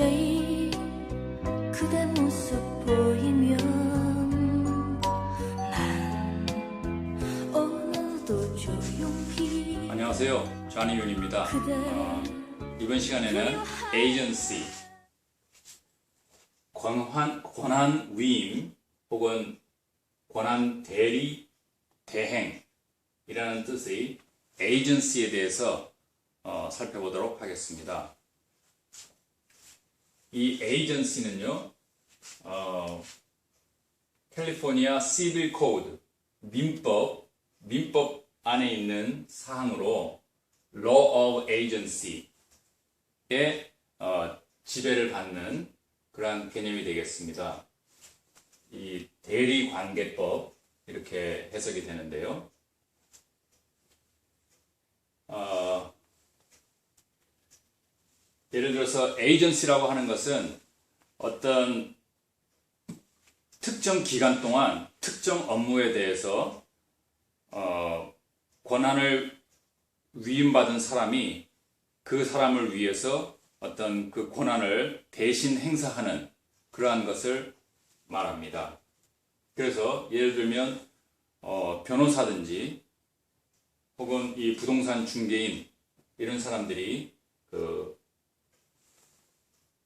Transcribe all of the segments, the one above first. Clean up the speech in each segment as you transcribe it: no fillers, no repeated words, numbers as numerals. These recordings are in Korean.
자세히 그대 모습 보이면 난 오늘도 조용히. 안녕하세요, 좌니윤입니다. 이번 시간에는 에이전시, 권한 위임 혹은 권한 대리, 대행이라는 뜻의 에이전시에 대해서 살펴보도록 하겠습니다. 이 에이전시는요, 캘리포니아 시빌 코드, 민법 안에 있는 사항으로 Law of Agency의 지배를 받는 그러한 개념이 되겠습니다. 이 대리관계법 이렇게 해석이 되는데요. 예를 들어서 에이전시라고 하는 것은 어떤 특정 기간 동안 특정 업무에 대해서 권한을 위임받은 사람이 그 사람을 위해서 어떤 그 권한을 대신 행사하는 그러한 것을 말합니다. 그래서 예를 들면 변호사든지 혹은 이 부동산 중개인 이런 사람들이 그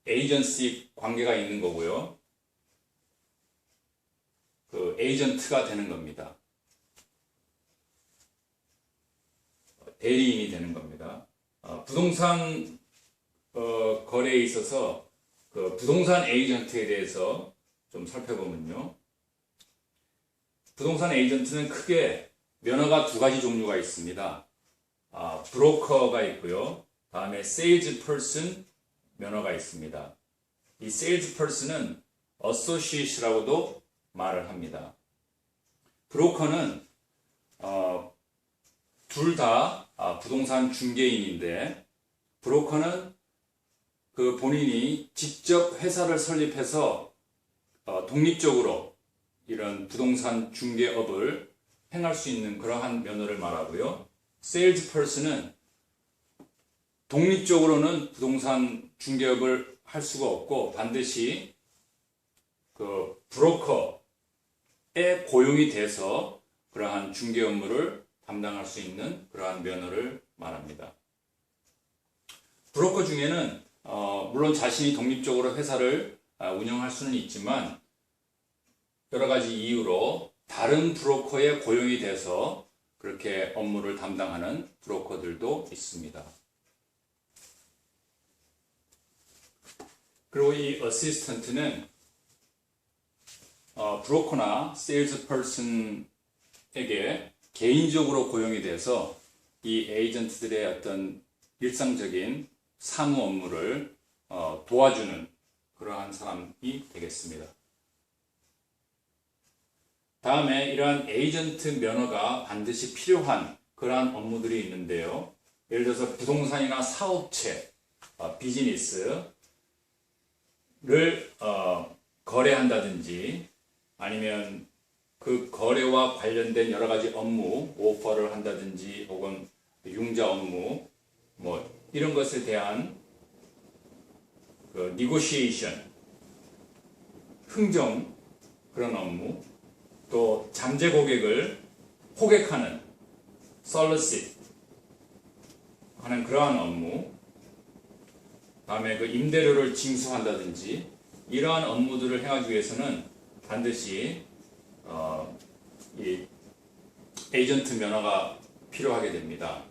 에이전시 관계가 있는 거고요. 그 에이전트가 되는 겁니다. 대리인이 되는 겁니다. 부동산 거래에 있어서 그 부동산 에이전트에 대해서 좀 살펴보면요. 부동산 에이전트는 크게 면허가 두 가지 종류가 있습니다. 브로커가 있고요. 다음에 세일즈 퍼슨 면허가 있습니다. 이 세일즈 퍼슨은 어소시에이트라고도 말을 합니다. 브로커는 둘 다 부동산 중개인인데, 브로커는 그 본인이 직접 회사를 설립해서 독립적으로 이런 부동산 중개업을 행할 수 있는 그러한 면허를 말하고요. 세일즈 퍼슨은 독립적으로는 부동산 중개업을 할 수가 없고 반드시 그 브로커에 고용이 돼서 그러한 중개 업무를 담당할 수 있는 그러한 면허를 말합니다. 브로커 중에는 물론 자신이 독립적으로 회사를 운영할 수는 있지만 여러 가지 이유로 다른 브로커에 고용이 돼서 그렇게 업무를 담당하는 브로커들도 있습니다. 그리고 이 어시스턴트는 브로커나 세일즈 퍼슨에게 개인적으로 고용이 돼서 이 에이전트들의 어떤 일상적인 사무 업무를 도와주는 그러한 사람이 되겠습니다. 다음에 이러한 에이전트 면허가 반드시 필요한 그러한 업무들이 있는데요. 예를 들어서 부동산이나 사업체, 비즈니스를 거래한다든지 아니면 그 거래와 관련된 여러 가지 업무, 오퍼를 한다든지 혹은 융자 업무, 뭐 이런 것에 대한 그 니고시에이션, 흥정 그런 업무, 또 잠재 고객을 호객하는 solicit 하는 그러한 업무, 다음에 그 임대료를 징수한다든지 이러한 업무들을 행하기 위해서는 반드시 이 에이전트 면허가 필요하게 됩니다.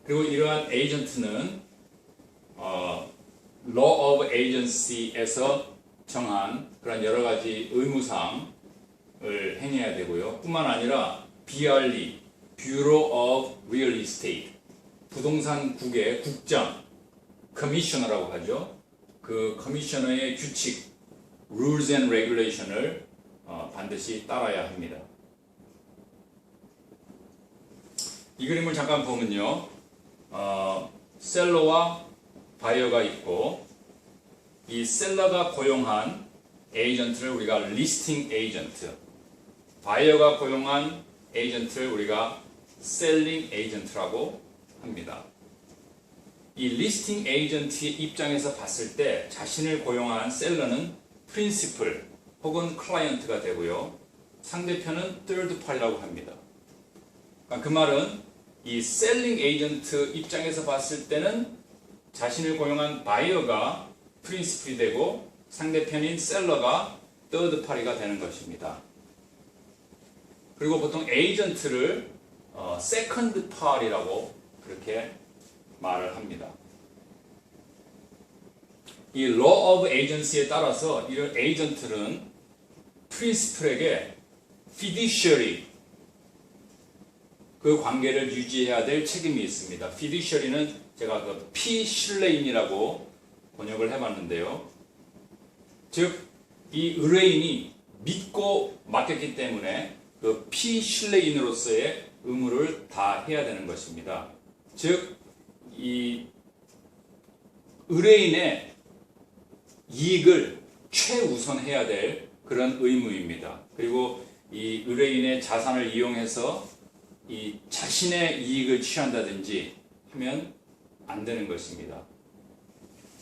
그리고 이러한 에이전트는 Law of Agency에서 정한 그런 여러 가지 의무사항을 행해야 되고요. 뿐만 아니라 BRE, Bureau of Real Estate, 부동산국의 국장, 커미셔너라고 하죠. 그 커미셔너의 규칙, Rules and Regulation을 반드시 따라야 합니다. 이 그림을 잠깐 보면요. 셀러와 바이어가 있고 이 셀러가 고용한 에이전트를 우리가 리스팅 에이전트, 바이어가 고용한 에이전트를 우리가 셀링 에이전트라고 합니다. 이 리스팅 에이전트의 입장에서 봤을 때 자신을 고용한 셀러는 프린시플 혹은 클라이언트가 되고요. 상대편은 third party라고 합니다. 그러니까 그 말은 이 셀링 에이전트 입장에서 봤을 때는 자신을 고용한 바이어가 프린시플이 되고 상대편인 셀러가 third party가 되는 것입니다. 그리고 보통 에이전트를 second party라고 그렇게 말을 합니다. 이 law of agency에 따라서 이런 에이전트는 프린시플에게 fiduciary 그 관계를 유지해야 될 책임이 있습니다. fiduciary는 제가 그 피슐레인이라고 번역을 해봤는데요. 즉, 이 의뢰인이 믿고 맡겼기 때문에 그 피슐레인으로서의 의무를 다 해야 되는 것입니다. 즉, 이 의뢰인의 이익을 최우선해야 될 그런 의무입니다. 그리고 이 의뢰인의 자산을 이용해서 이 자신의 이익을 취한다든지 하면 안 되는 것입니다.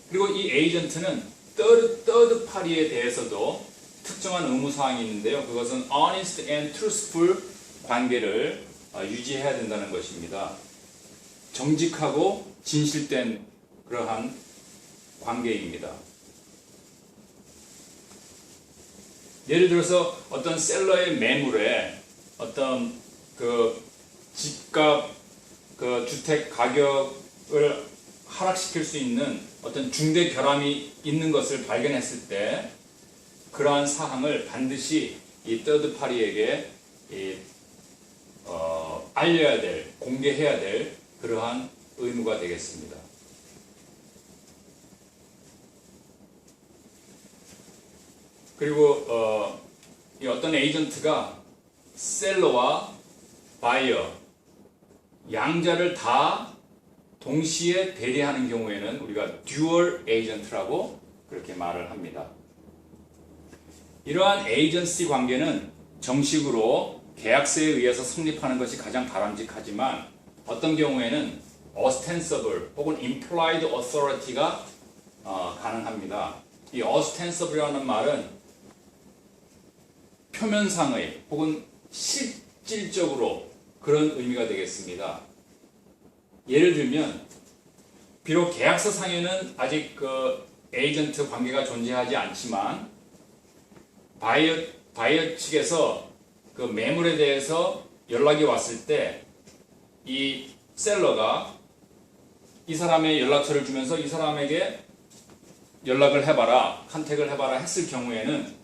그리고 이 에이전트는 third party에 대해서도 특정한 의무사항이 있는데요. 그것은 honest and truthful 관계를 유지해야 된다는 것입니다. 정직하고 진실된 그러한 관계입니다. 예를 들어서 어떤 셀러의 매물에 어떤 그 집값, 그 주택 가격을 하락시킬 수 있는 어떤 중대 결함이 있는 것을 발견했을 때 그러한 사항을 반드시 이 third party에게 알려야 될, 공개해야 될 그러한 의무가 되겠습니다. 그리고 이 어떤 에이전트가 셀러와 바이어 양자를 다 동시에 대리하는 경우에는 우리가 듀얼 에이전트라고 그렇게 말을 합니다. 이러한 에이전시 관계는 정식으로 계약서에 의해서 성립하는 것이 가장 바람직하지만 어떤 경우에는 ostensible 혹은 implied authority가 가능합니다. 이 ostensible이라는 말은 표면상의 혹은 실질적으로 그런 의미가 되겠습니다. 예를 들면 비록 계약서상에는 아직 그 에이전트 관계가 존재하지 않지만 바이어 측에서 그 매물에 대해서 연락이 왔을 때 이 셀러가 이 사람의 연락처를 주면서 이 사람에게 연락을 해봐라, 컨택을 해봐라 했을 경우에는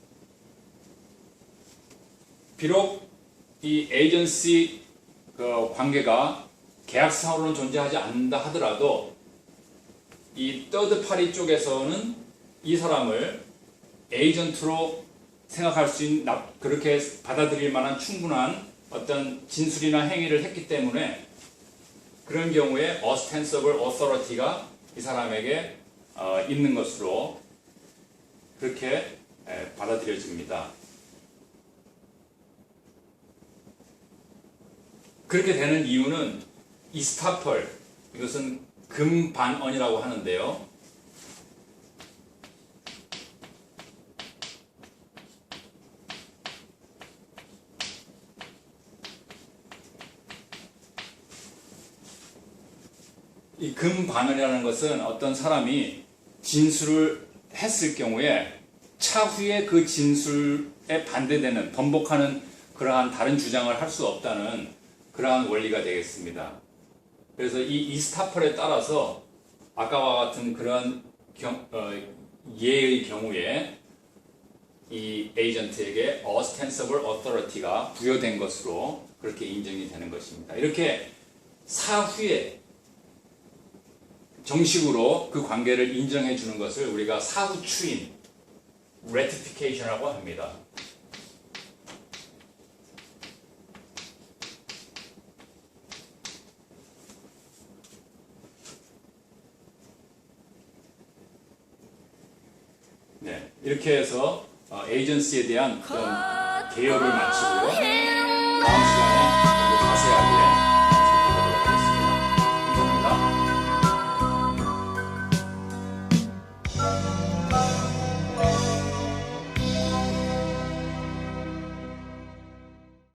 비록 이 에이전시 그 관계가 계약상으로는 존재하지 않는다 하더라도 이 third party 쪽에서는 이 사람을 에이전트로 생각할 수 있는, 그렇게 받아들일 만한 충분한 어떤 진술이나 행위를 했기 때문에 그런 경우에 ostensible authority가 이 사람에게 있는 것으로 그렇게 받아들여집니다. 그렇게 되는 이유는 이스타펄, 이것은 금반언이라고 하는데요. 이 금반언이라는 것은 어떤 사람이 진술을 했을 경우에 차후에 그 진술에 반대되는, 번복하는 그러한 다른 주장을 할 수 없다는 그러한 원리가 되겠습니다. 그래서 이 이스타펄에 따라서 아까와 같은 그런 예의 경우에 이 에이전트에게 ostensible authority가 부여된 것으로 그렇게 인정이 되는 것입니다. 이렇게 사후에 정식으로 그 관계를 인정해 주는 것을 우리가 사후 추인, ratification이라고 합니다. 네, 이렇게 해서 에이전시에 대한 어떤 개요를 마치고요. 다음 시간에